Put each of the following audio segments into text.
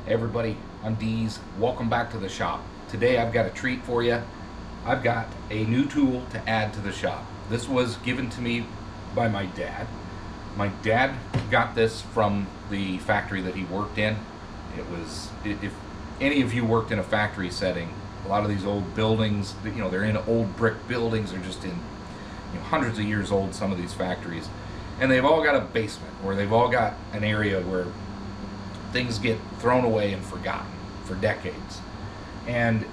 Hey everybody, I'm Deez. Welcome back to the shop. Today I've got a treat for you. I've got a new tool to add to the shop. This was given to me by my dad. My dad got this from the factory that he worked in. If any of you worked in a factory setting, a lot of these old buildings, they're in old brick buildings. They're just in hundreds of years old, some of these factories. And they've all got a basement, or they've all got an area where things get thrown away and forgotten for decades. And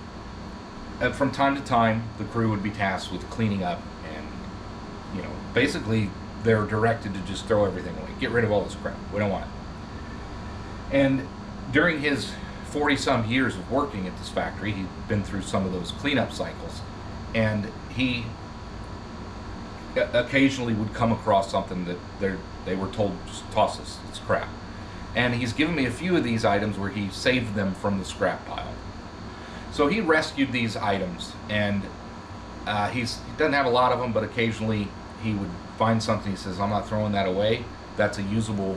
from time to time, the crew would be tasked with cleaning up, and basically they're directed to just throw everything away, get rid of all this crap. We don't want it. And during his 40-some years of working at this factory, he'd been through some of those cleanup cycles, and he occasionally would come across something that they were told, just toss this, it's crap. And he's given me a few of these items where he saved them from the scrap pile. So he rescued these items, and he doesn't have a lot of them, but occasionally he would find something. He says, I'm not throwing that away. That's a usable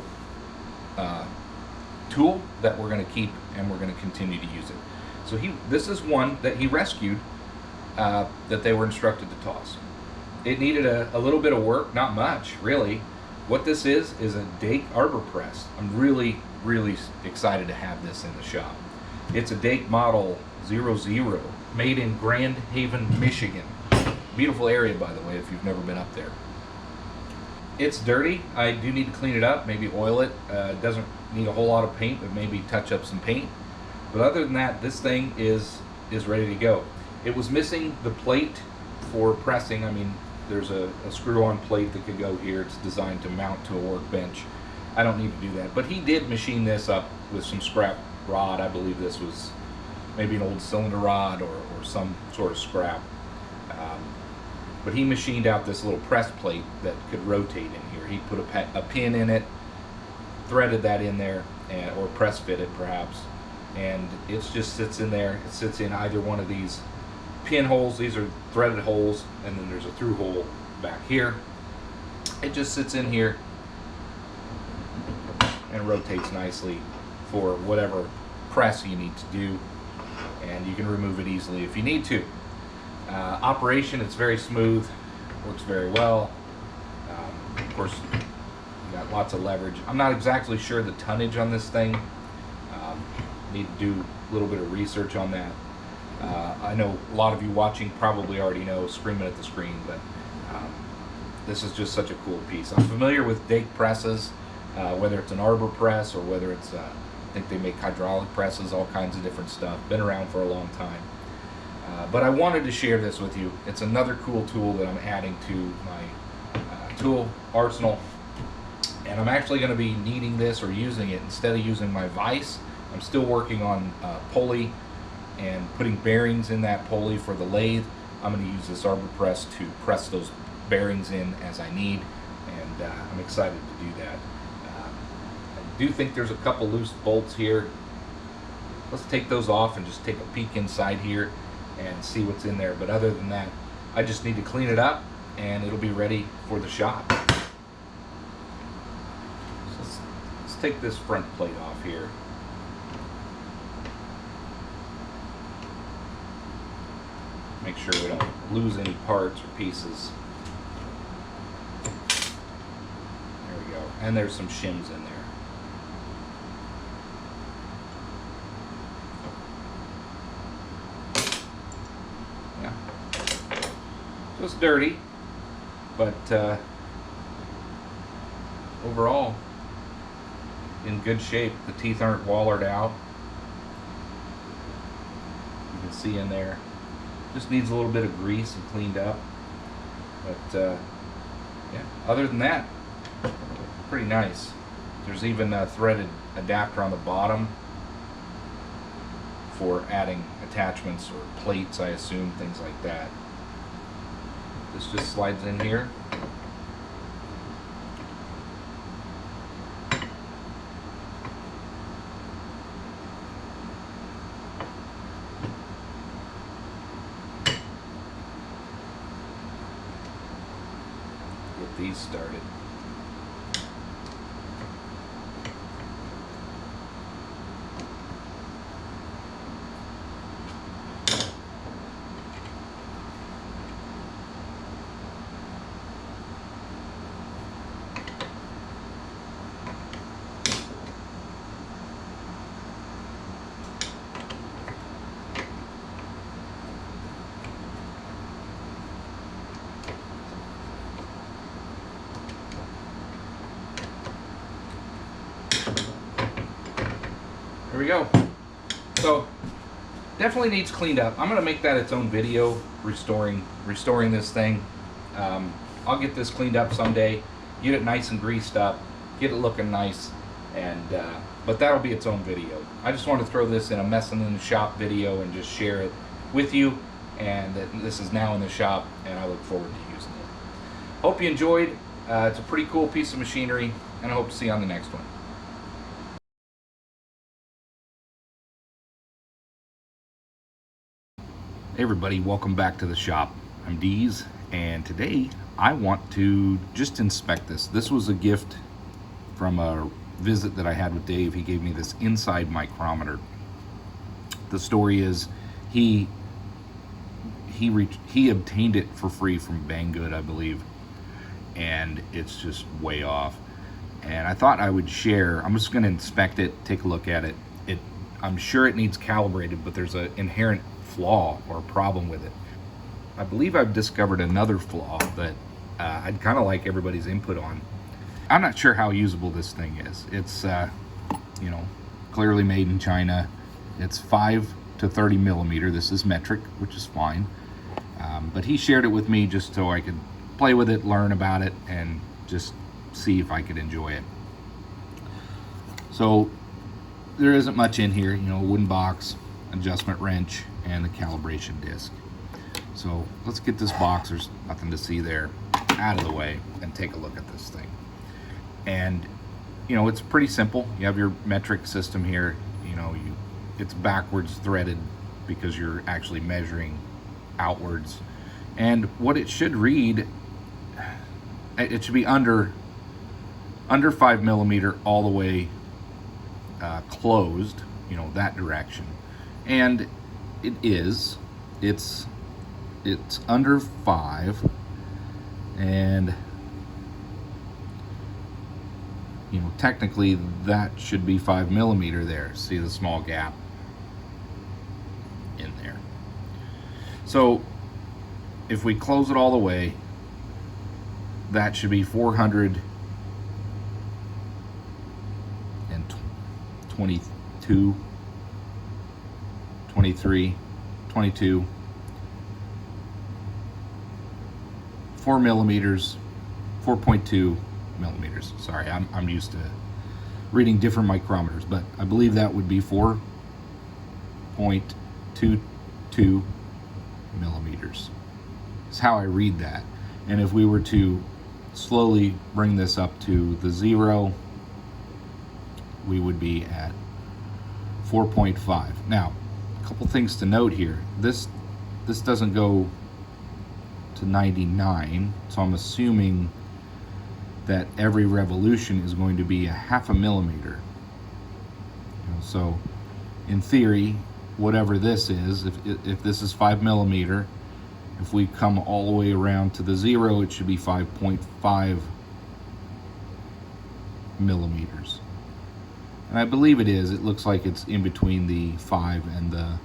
tool that we're going to keep, and we're going to continue to use it. So this is one that he rescued that they were instructed to toss. It needed a little bit of work, not much, really. What this is a Dake Arbor press. I'm really, really excited to have this in the shop. It's a Dake Model 00, made in Grand Haven, Michigan. Beautiful area, by the way, if you've never been up there. It's dirty. I do need to clean it up, maybe oil it. It doesn't need a whole lot of paint, but maybe touch up some paint. But other than that, this thing is ready to go. It was missing the plate for pressing. I mean, there's a screw-on plate that could go here. It's designed to mount to a workbench. I don't need to do that. But he did machine this up with some scrap rod. I believe this was maybe an old cylinder rod or some sort of scrap. But he machined out this little press plate that could rotate in here. He put a pin in it, threaded that in there, or press fitted perhaps. And it just sits in there. It sits in either one of these pinholes. These are threaded holes, and then there's a through hole back here. It just sits in here and rotates nicely for whatever press you need to do, and you can remove it easily if you need to. Operation, it's very smooth, works very well. Of course, you got lots of leverage. I'm not exactly sure the tonnage on this thing. Need to do a little bit of research on that. I know a lot of you watching probably already know, screaming at the screen, but this is just such a cool piece. I'm familiar with Dake presses, whether it's an Arbor press or whether it's, I think they make hydraulic presses, all kinds of different stuff. Been around for a long time. But I wanted to share this with you. It's another cool tool that I'm adding to my tool arsenal. And I'm actually going to be needing this or using it instead of using my vise. I'm still working on pulley and putting bearings in that pulley for the lathe. I'm going to use this Arbor press to press those bearings in as I need, and I'm excited to do that. I do think there's a couple loose bolts here. Let's take those off and just take a peek inside here and see what's in there. But other than that, I just need to clean it up and it'll be ready for the shop. So let's take this front plate off here. Make sure we don't lose any parts or pieces. There we go. And there's some shims in there. Yeah. So it's dirty, but overall in good shape. The teeth aren't wallered out. You can see in there. Just needs a little bit of grease and cleaned up, but yeah, other than that, pretty nice. There's even a threaded adapter on the bottom for adding attachments or plates, I assume, things like that. This just slides in here. These started. There we go. So definitely needs cleaned up. I'm gonna make that its own video, restoring this thing. I'll get this cleaned up someday, get it nice and greased up, get it looking nice, and but that'll be its own video. I just want to throw this in a messing in the shop video and just share it with you, and that this is now in the shop, and I look forward to using it. Hope you enjoyed. It's a pretty cool piece of machinery, and I hope to see you on the next one. Hey everybody, welcome back to the shop. I'm Deez, and today I want to just inspect this. This was a gift from a visit that I had with Dave. He gave me this inside micrometer. The story is he obtained it for free from Banggood, I believe, and it's just way off. And I thought I would share. I'm just going to inspect it, take a look at it. I'm sure it needs calibrated, but there's an inherent flaw or problem with it. I believe I've discovered another flaw that I'd kind of like everybody's input on. I'm not sure how usable this thing is. It's you know, clearly made in China. It's 5 to 30 millimeter. This is metric, which is fine. But he shared it with me just so I could play with it, learn about it, and just see if I could enjoy it. So there isn't much in here, you know, wooden box, adjustment wrench, and the calibration disc. So let's get this box, there's nothing to see there, out of the way and take a look at this thing. And you know, it's pretty simple. You have your metric system here. You know, it's backwards threaded because you're actually measuring outwards. And what it should read, it should be under 5 millimeter all the way closed, you know, that direction. And it is, it's under 5, and you know, technically that should be 5 millimeter there. See the small gap in there. So if we close it all the way, that should be 422, 23, 22, 4 millimeters, 4.2 millimeters. Sorry, I'm used to reading different micrometers, but I believe that would be 4.22 millimeters. Is how I read that. And if we were to slowly bring this up to the 0, we would be at 4.5. Now, a couple things to note here. This doesn't go to 99, so I'm assuming that every revolution is going to be a 0.5 millimeter. You know, so in theory, whatever this is, if this is 5 millimeter, if we come all the way around to the 0, it should be 5.5 millimeters. And I believe it is. It looks like it's in between the 5 and the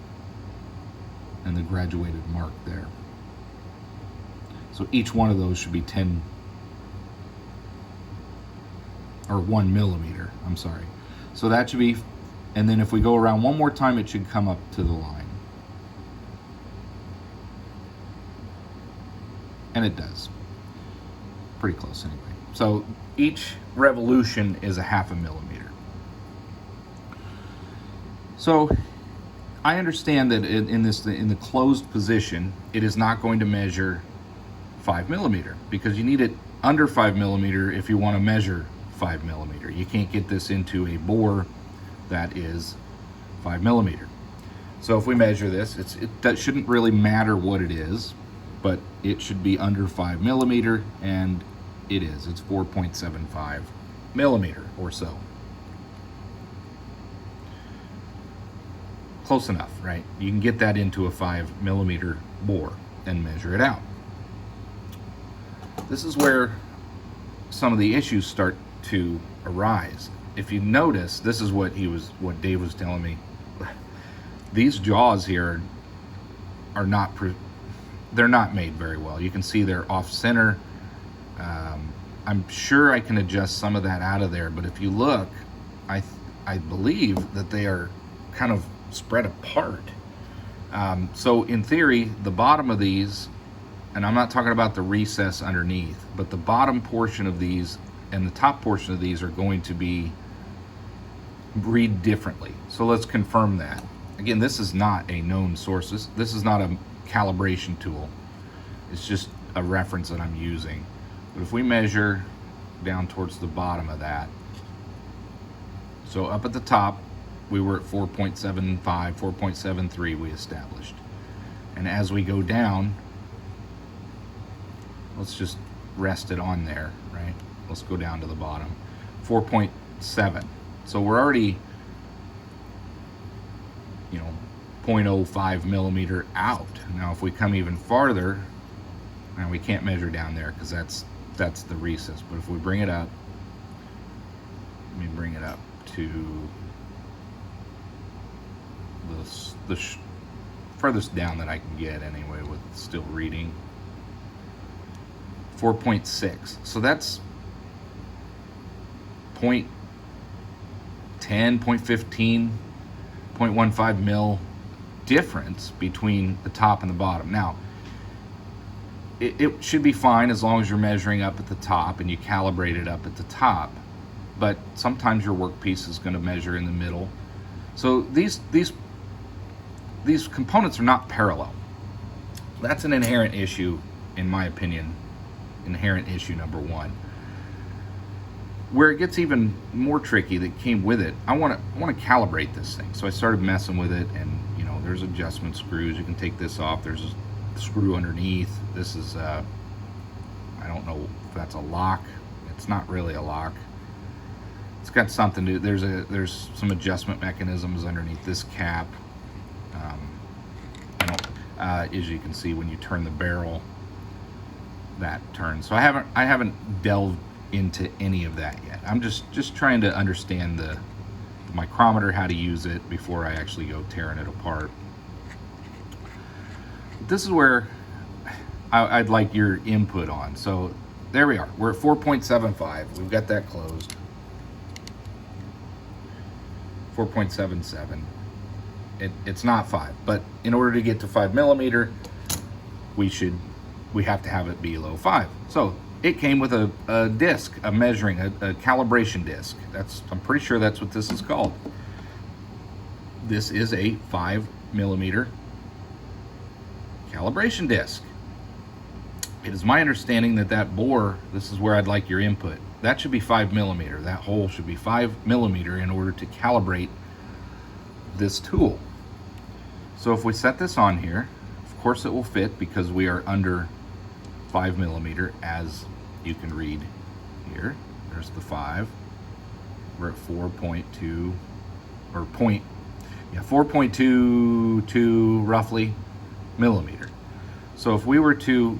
graduated mark there. So each one of those should be 10 or 1 millimeter, I'm sorry. So that should be, and then if we go around one more time, it should come up to the line. And it does. Pretty close anyway. So each revolution is a 0.5 millimeter. So I understand that in the closed position, it is not going to measure 5 millimeter because you need it under 5 millimeter if you want to measure 5 millimeter. You can't get this into a bore that is 5 millimeter. So if we measure this, that shouldn't really matter what it is, but it should be under 5 millimeter, and it is. It's 4.75 millimeter or so. Close enough, right? You can get that into a 5 millimeter bore and measure it out. This is where some of the issues start to arise. If you notice, this is what Dave was telling me. These jaws here are not they're not made very well. You can see they're off center. I'm sure I can adjust some of that out of there, but if you look, I believe that they are kind of spread apart. So in theory, the bottom of these, and I'm not talking about the recess underneath, but the bottom portion of these and the top portion of these are going to be read differently. So let's confirm that. Again, this is not a known source. This is not a calibration tool. It's just a reference that I'm using. But if we measure down towards the bottom of that, so up at the top, we were at 4.75, 4.73 we established. And as we go down, let's just rest it on there, right? Let's go down to the bottom. 4.7. So we're already, 0.05 millimeter out. Now if we come even farther, and we can't measure down there because that's the recess, but if we bring it up, let me bring it up to the furthest down that I can get anyway with still reading. 4.6. So that's 0.10, 0.15, 0.15 mil difference between the top and the bottom. Now, it should be fine as long as you're measuring up at the top and you calibrate it up at the top, but sometimes your workpiece is going to measure in the middle. So these components are not parallel. That's an inherent issue, in my opinion. Inherent issue number one. Where it gets even more tricky that came with it, I want to calibrate this thing. So I started messing with it, and there's adjustment screws. You can take this off. There's a screw underneath. This is I don't know if that's a lock. It's not really a lock. It's got something to. There's some adjustment mechanisms underneath this cap. As you can see, when you turn the barrel, that turns. So I haven't delved into any of that yet. I'm just trying to understand the micrometer, how to use it before I actually go tearing it apart. This is where I'd like your input on. So there we are. We're at 4.75. We've got that closed. 4.77. It's not 5, but in order to get to 5 millimeter, we have to have it below 5. So it came with a disc, a measuring, a calibration disc. I'm pretty sure that's what this is called. This is a 5 millimeter calibration disc. It is my understanding that bore, this is where I'd like your input. That should be 5 millimeter. That hole should be 5 millimeter in order to calibrate this tool. So if we set this on here, of course it will fit because we are under 5 millimeter, as you can read here. There's the 5. We're at 4.2 or 4.22 roughly millimeter. So if we were to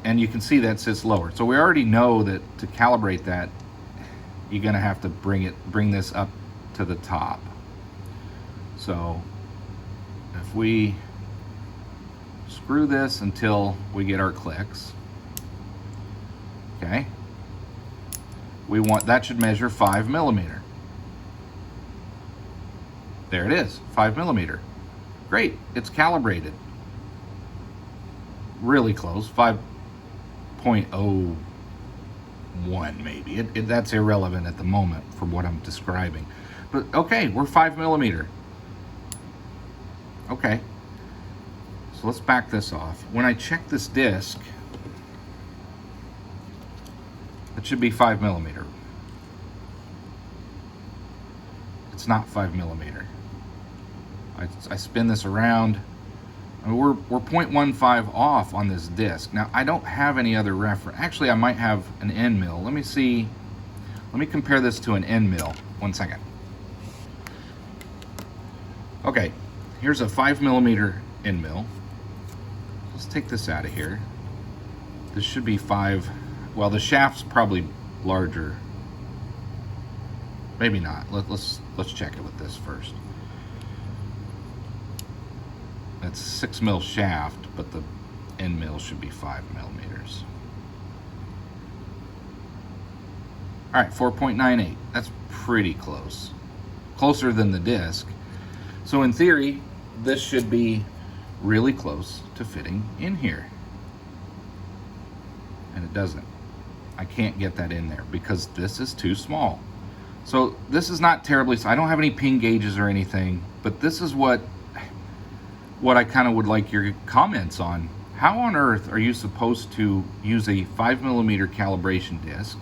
and you can see that sits lower. So we already know that to calibrate that, you're gonna have to bring this up to the top. So if we screw this until we get our clicks, okay, that should measure 5 millimeter. There it is, 5 millimeter. Great, it's calibrated. Really close, 5.01 maybe. That's irrelevant at the moment from what I'm describing. But okay, we're 5 millimeter. Okay, so let's back this off. When I check this disc, it should be 5 millimeter. It's not 5 millimeter. I spin this around. I mean, we're 0.15 off on this disc. Now, I don't have any other reference. Actually, I might have an end mill. Let me see. Let me compare this to an end mill. 1 second. Okay, here's a 5 millimeter end mill. Let's take this out of here. This should be 5. Well, the shaft's probably larger. Maybe not. Let's check it with this first. That's 6 mil shaft, but the end mill should be 5 millimeters. All right, 4.98. That's pretty close. Closer than the disc. So in theory, this should be really close to fitting in here. And it doesn't. I can't get that in there because this is too small. So this is not terribly, I don't have any pin gauges or anything, but this is what I kind of would like your comments on. How on earth are you supposed to use a 5mm calibration disc,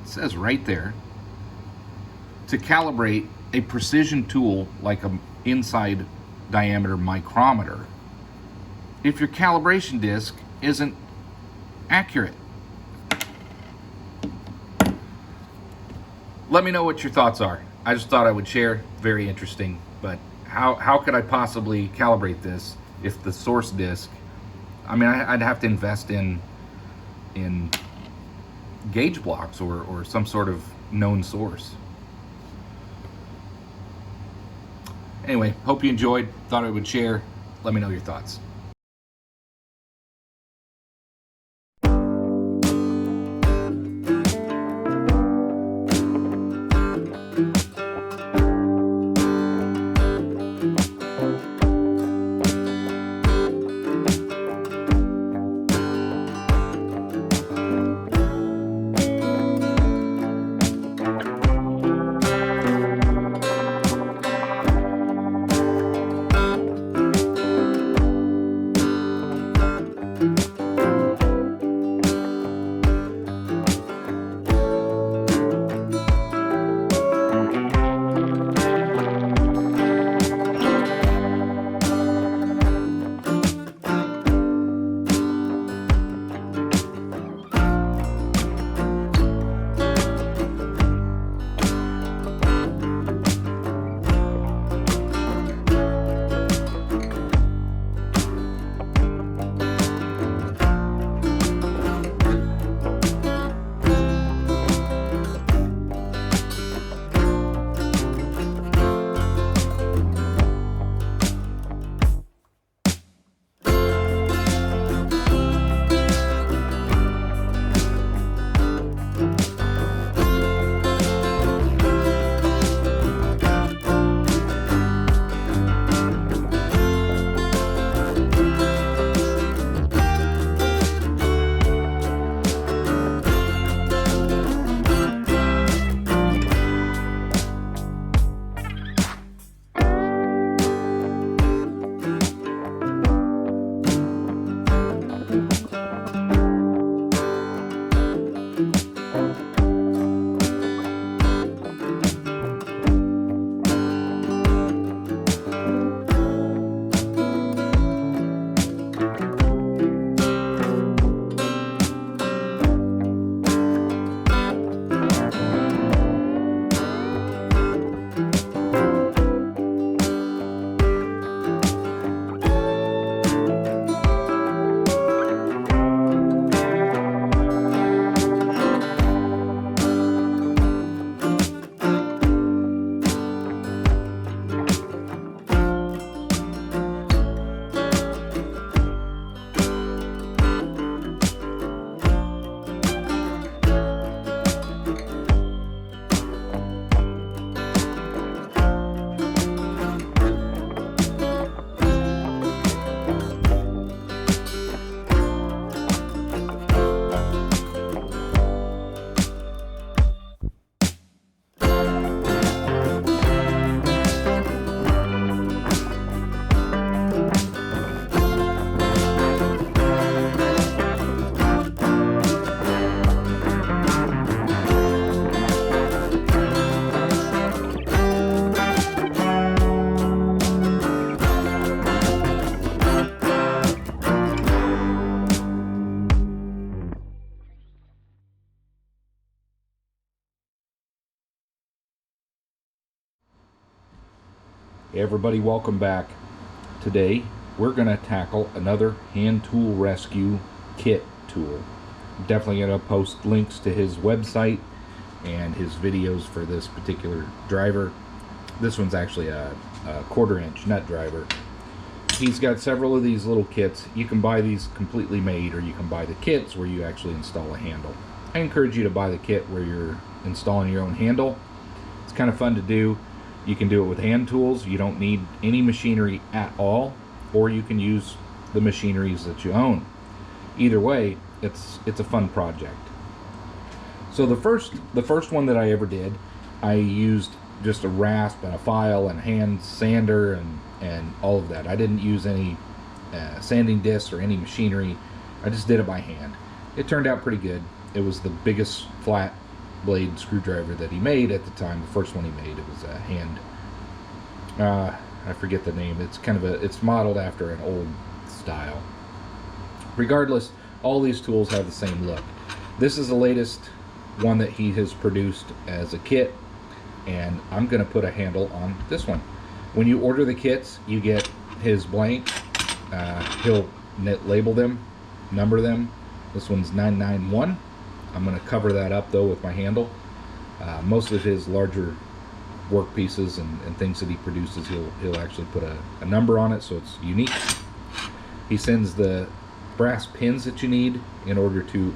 it says right there, to calibrate a precision tool like an inside diameter micrometer if your calibration disc isn't accurate? Let me know what your thoughts are. I just thought I would share. Very interesting. But how could I possibly calibrate this if the source disc, I mean, I'd have to invest in gauge blocks or some sort of known source. Anyway, hope you enjoyed. Thought I would share. Let me know your thoughts. Hey everybody, welcome back. Today we're going to tackle another hand tool rescue kit tool. I'm definitely going to post links to his website and his videos for this particular driver. This one's actually a 1/4 inch nut driver. He's got several of these little kits. You can buy these completely made, or you can buy the kits where you actually install a handle. I encourage you to buy the kit where you're installing your own handle. It's kind of fun to do. You can do it with hand tools. You don't need any machinery at all, or you can use the machineries that you own. Either way, it's a fun project. So the first one that I ever did, I used just a rasp and a file and a hand sander and all of that. I didn't use any sanding discs or any machinery. I just did it by hand. It turned out pretty good. It was the biggest flat blade screwdriver that he made at the time. The first one he made, it was a hand. I forget the name. It's kind of it's modeled after an old style. Regardless, all these tools have the same look. This is the latest one that he has produced as a kit, and I'm going to put a handle on this one. When you order the kits, you get his blank. He'll label them, number them. This one's 991. I'm going to cover that up though with my handle. Most of his larger work pieces and things that he produces, he'll actually put a number on it, so it's unique. He sends the brass pins that you need in order to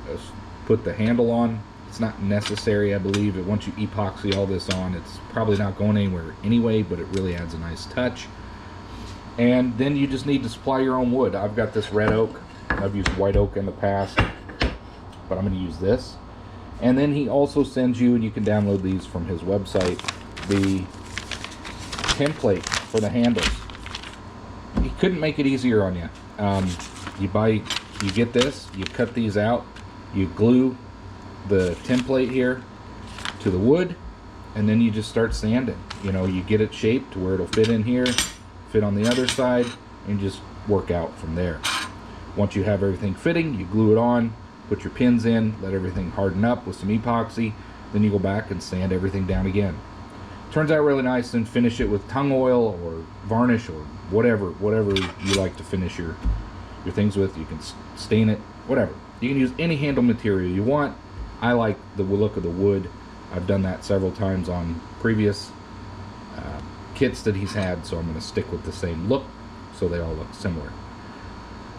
put the handle on. It's not necessary, I believe. Once you epoxy all this on, it's probably not going anywhere anyway, but it really adds a nice touch. And then you just need to supply your own wood. I've got this red oak. I've used white oak in the past, but I'm going to use this. And then he also sends you, and you can download these from his website, the template for the handles. He couldn't make it easier on you. You get this, you cut these out, you glue the template here to the wood, and then you just start sanding. You know, you get it shaped to where it'll fit in here, fit on the other side, and just work out from there. Once you have everything fitting, you glue it on, put your pins in, let everything harden up with some epoxy, then you go back and sand everything down again. Turns out really nice, and finish it with tung oil or varnish or whatever you like to finish your things with. You can stain it, whatever. You can use any handle material you want. I like the look of the wood. I've done that several times on previous kits that he's had, so I'm going to stick with the same look so they all look similar.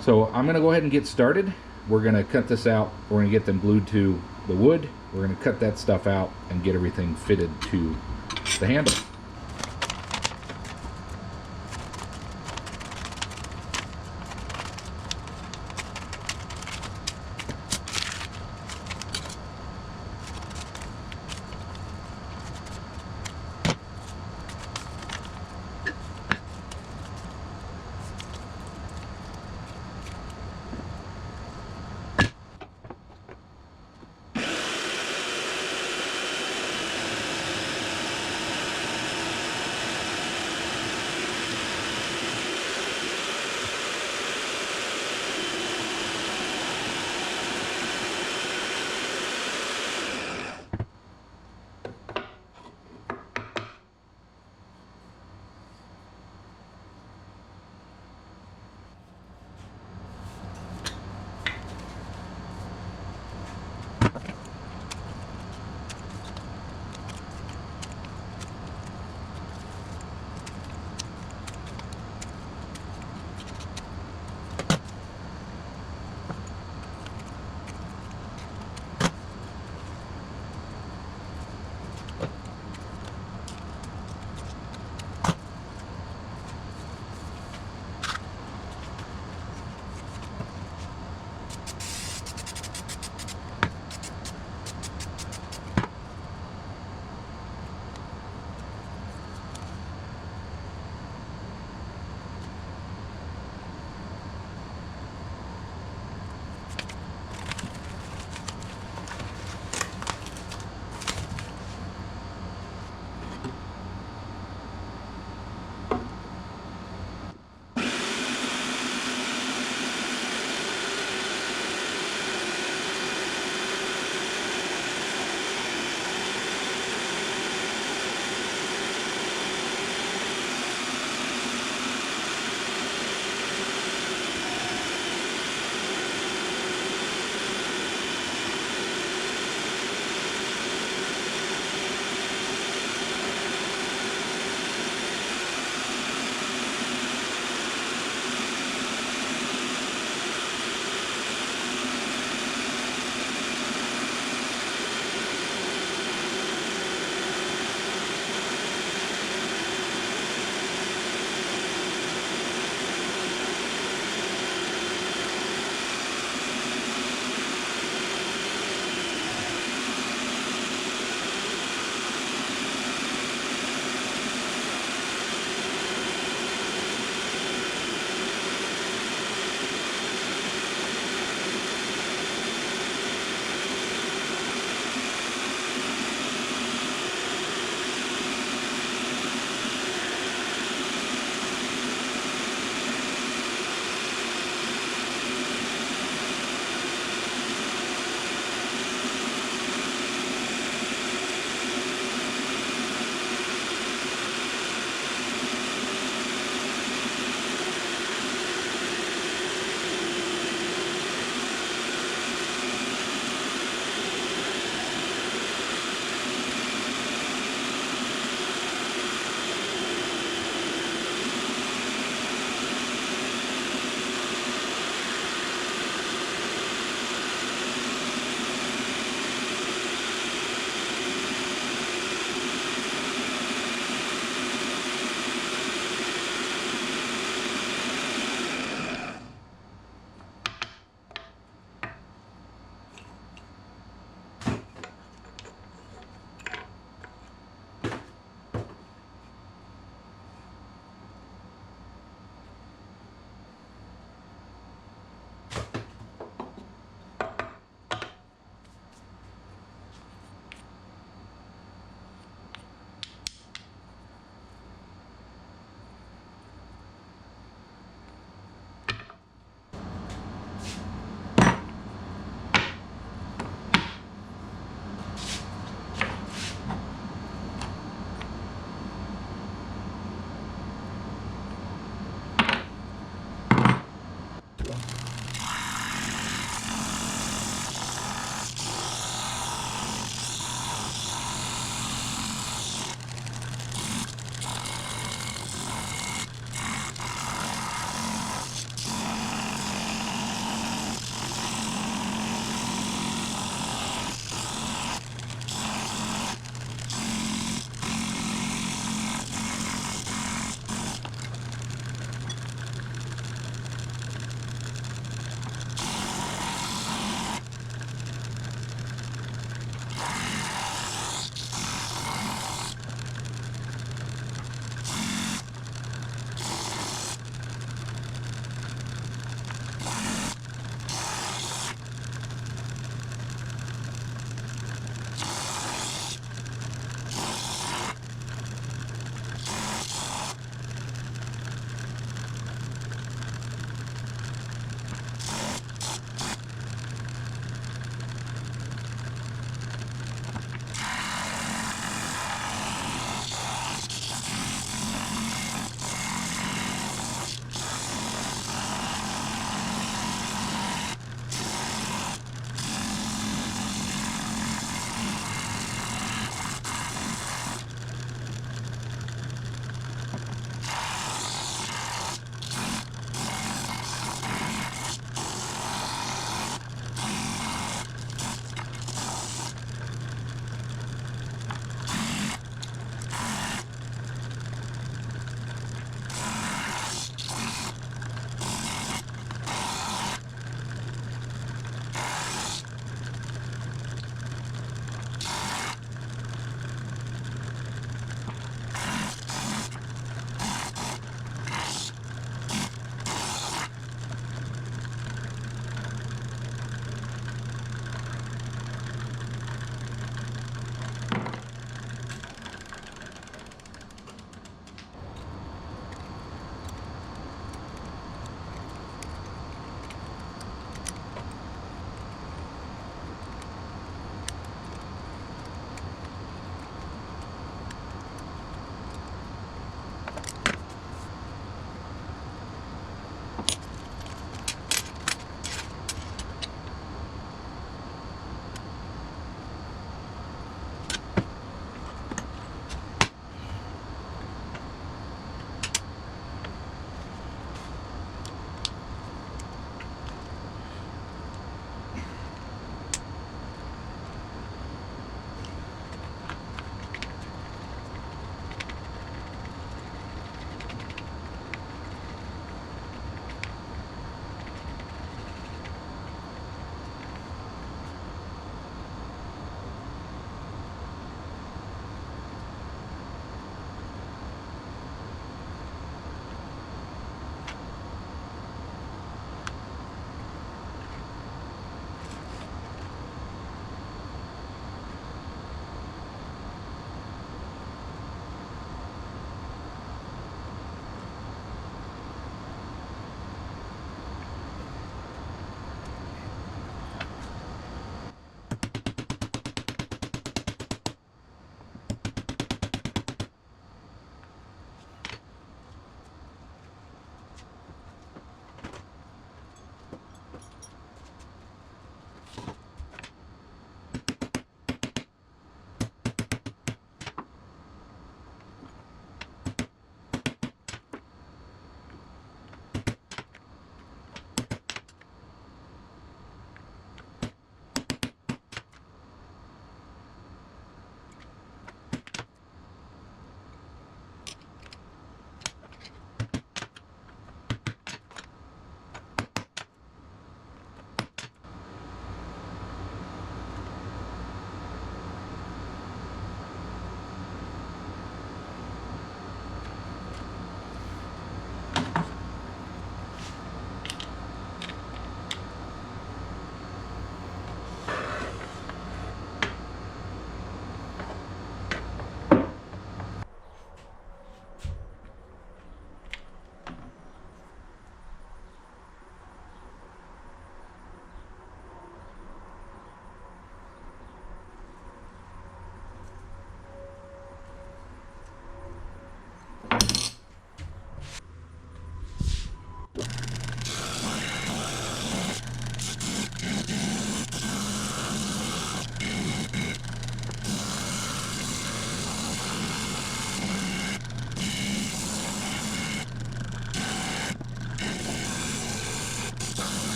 So I'm going to go ahead and get started. We're going to cut this out. We're going to get them glued to the wood. We're going to cut that stuff out and get everything fitted to the handle.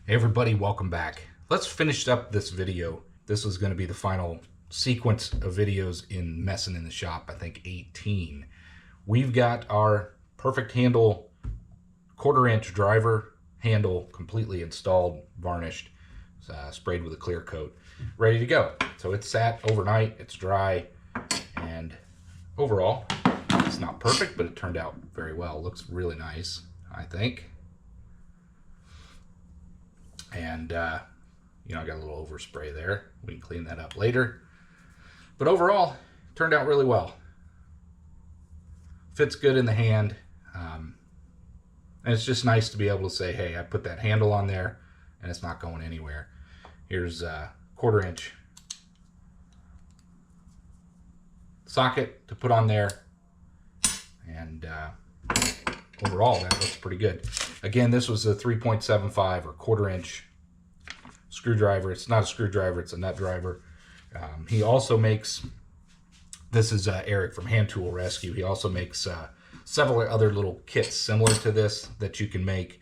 Hey everybody, welcome back. Let's finish up this video. This is going to be the final sequence of videos in Messing in the Shop, I think 18. We've got our perfect handle 1/4 inch driver handle completely installed, varnished, sprayed with a clear coat, ready to go. So it's sat overnight, it's dry, and overall it's not perfect, but it turned out very well. Looks really nice, I think. And you know, I got a little overspray there. We can clean that up later. But overall, it turned out really well. Fits good in the hand. And it's just nice to be able to say, hey, I put that handle on there and it's not going anywhere. Here's a 1/4 inch socket to put on there. And overall, that looks pretty good. Again, this was a 3.75 or 1/4 inch screwdriver. It's not a screwdriver, it's a nut driver. He also makes, this is Eric from Hand Tool Rescue. He also makes several other little kits similar to this that you can make.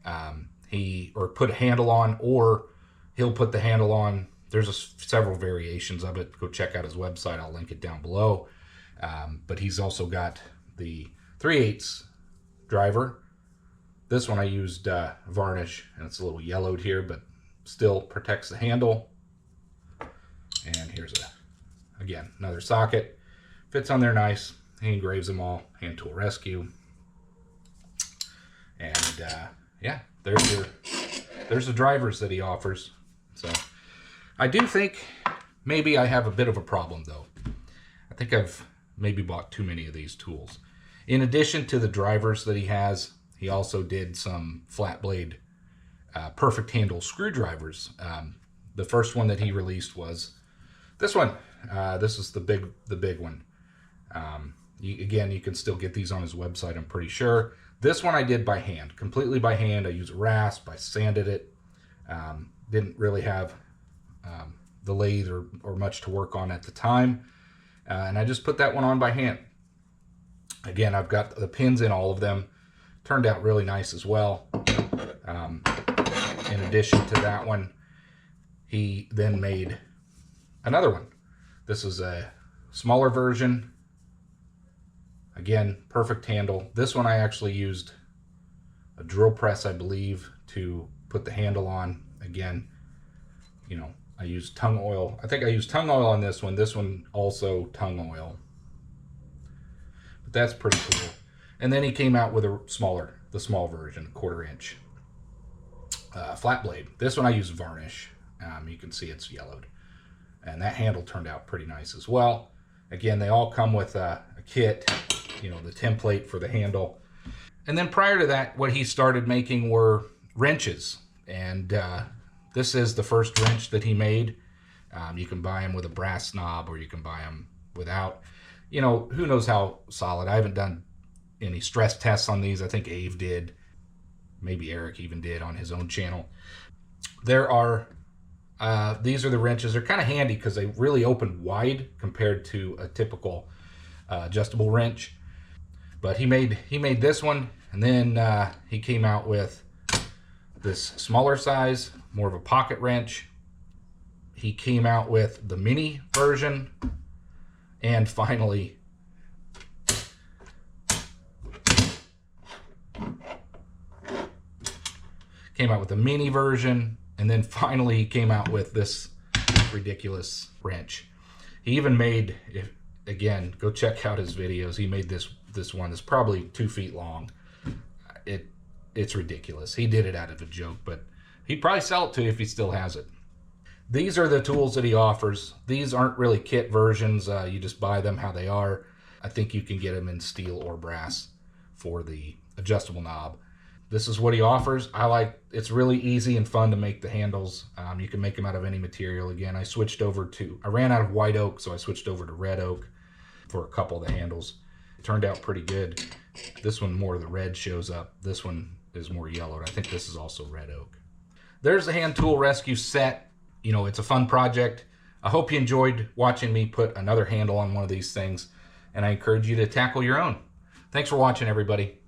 Or put a handle on, or he'll put the handle on. There's several variations of it. Go check out his website. I'll link it down below. But he's also got the 3/8 driver. This one I used varnish, and it's a little yellowed here, but still protects the handle. And here's again, another socket. Fits on there nice. He engraves them all. Hand Tool Rescue. And yeah, there's the drivers that he offers. So I do think maybe I have a bit of a problem though. I think I've maybe bought too many of these tools. In addition to the drivers that he has, he also did some flat blade perfect handle screwdrivers. The first one that he released was this one. This is the big one. Again, you can still get these on his website, I'm pretty sure. This one I did by hand, completely by hand. I used a rasp, I sanded it. Didn't really have the lathe or much to work on at the time. And I just put that one on by hand. Again, I've got the pins in all of them. Turned out really nice as well. In addition to that one, he then made another one. This is a smaller version. Again, perfect handle. This one I actually used a drill press, I believe, to put the handle on. Again, you know, I used tongue oil. I think I used tongue oil on this one. This one also tongue oil. But that's pretty cool. And then he came out with the small version, 1/4 inch flat blade. This one I used varnish. You can see it's yellowed. And that handle turned out pretty nice as well. Again, they all come with a kit, you know, the template for the handle. And then prior to that, what he started making were wrenches. And this is the first wrench that he made. You can buy them with a brass knob, or you can buy them without. You know, who knows how solid. I haven't done any stress tests on these. I think Ave did. Maybe Eric even did on his own channel. There are, these are the wrenches. They're kind of handy because they really open wide compared to a typical adjustable wrench. But he made this one, and then he came out with this smaller size, more of a pocket wrench. He came out with the mini version, and finally came out with the mini version, and then finally he came out with this ridiculous wrench. He even made, again, go check out his videos. He made this one that's probably 2 feet long. It's ridiculous. He did it out of a joke, but he'd probably sell it to you if he still has it. These are the tools that he offers. These aren't really kit versions. You just buy them how they are. I think you can get them in steel or brass for the adjustable knob. This is what he offers. It's really easy and fun to make the handles. You can make them out of any material. Again, I ran out of white oak, so I switched over to red oak for a couple of the handles. It turned out pretty good. This one, more of the red shows up. This one is more yellowed. I think this is also red oak. There's the Hand Tool Rescue set. You know, it's a fun project. I hope you enjoyed watching me put another handle on one of these things, and I encourage you to tackle your own. Thanks for watching, everybody.